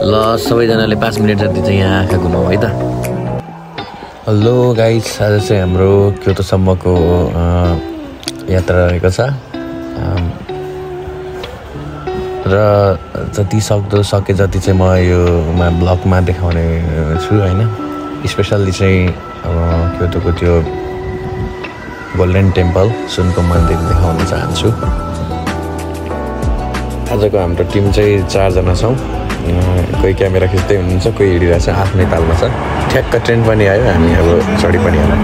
ल सबैजनाले 5 मिनेट जति चाहिँ यहाँ आँखा घुमाऊ है त। हेलो गाइस, आज चाहिँ हाम्रो क्योटोसम्मको यात्रा रहेको छ र जति सक्दो सके जति चाहिँ म यो ब्लगमा देखाउने छु हैन। स्पेशली चाहिँ क्योटोको त्यो गोल्डन टेम्पल सुनको मन्दिर देखाउन चाहन्छु। आजको हाम्रो टिम चाहिँ 4 जना छौँ। कोही क्यामेरा खिच्दै हुनुहुन्छ, कोही हिँडिरहेको छ, आफ्नै तालमा छ। ठ्याक्क ट्रेन पनि आयो, हामी अब चढी पनि हाल्यौँ।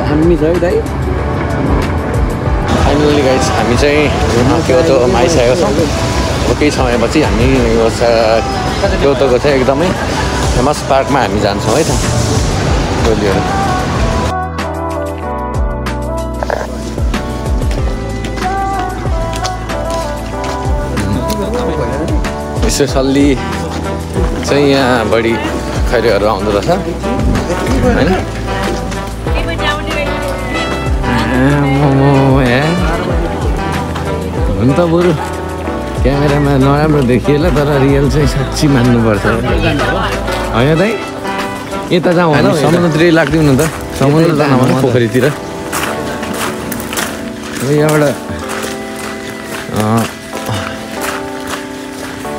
हामी छ है दाइ। फाइनली गाइस हामी चाहिँ क्योटोमा आइसकेको छौँ। अब केही समयपछि हामी क्योटोको चाहिँ एकदमै फेमस पार्कमा हामी जान्छौँ है त भोलिहरू। स्पेसल्ली चाहिँ यहाँ बढी खैरीहरू आउँदो रहेछ होइन। हुन त बरु क्यामेरामा नराम्रो देखिएला, तर रियल चाहिँ साँच्ची मान्नुपर्छ होइन दाइ। यता जाउँ होला, समुद्रतिर लाग्दैन त, समुद्र जानु होला पोखरीतिर। यहाँबाट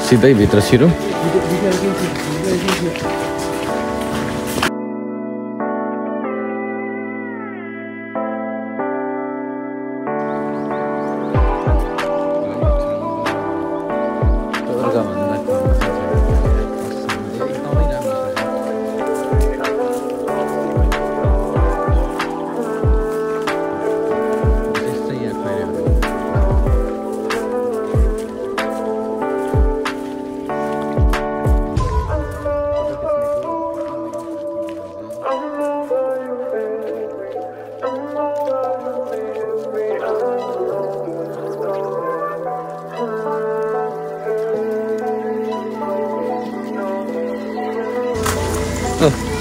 सिधै भित्र छिरौँ।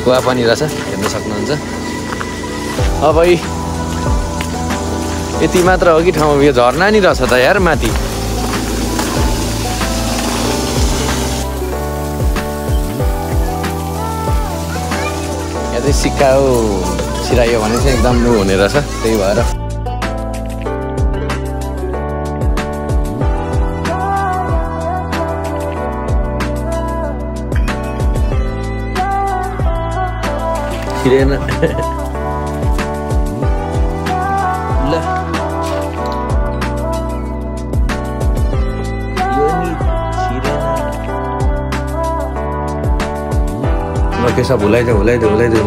कुवा पनि रहेछ, हेर्न सक्नुहुन्छ। अब यति मात्र हो कि ठाउँ, यो झर्ना नि रहेछ त यार माथि। यहाँ चाहिँ सिक्का छिरायो भने चाहिँ एकदम नु हुने रहेछ, त्यही भएर छिरेन। ल यो नि छिरेन। ल के सब हुलाइदेऊ।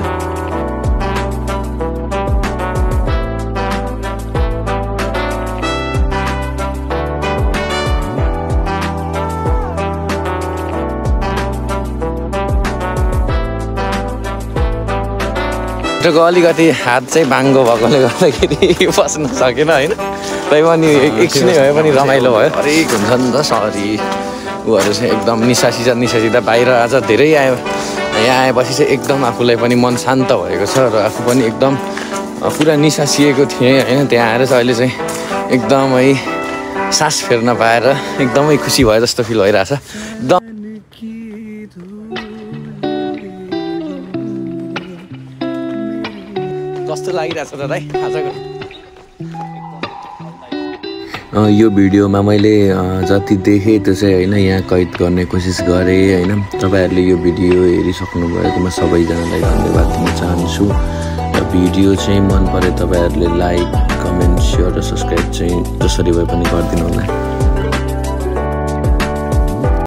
अलिकति हात चाहिँ बाङ्गो भएकोले गर्दाखेरि बस्न सकेन होइन। तैपनि एकछिनै भए पनि रमाइलो भयो। हरेक हुन्छ नि त सहरी ऊहरू चाहिँ एकदम निसासिँदा बाहिर आज धेरै आयो। यहाँ आएपछि चाहिँ एकदम आफूलाई पनि मन शान्त भएको छ र आफू पनि एकदम पुरा निसासिएको थिएँ होइन। त्यहाँ आएर चाहिँ अहिले चाहिँ एकदमै सास फेर्न पाएर एकदमै खुसी भयो जस्तो फिल भइरहेछ। एकदम कस्तो लागिरहेछ त दाइ आजको यो भिडियोमा मैले जति देखेँ त्यो चाहिँ होइन यहाँ कैद गर्ने कोसिस गरेँ होइन। तपाईँहरूले यो भिडियो हेरिसक्नु भएकोमा सबैजनालाई धन्यवाद दिन चाहन्छु। र भिडियो चाहिँ मन परे तपाईँहरूले लाइक, कमेन्ट, सेयर र सब्सक्राइब चाहिँ जसरी भए पनि गरिदिनु होला।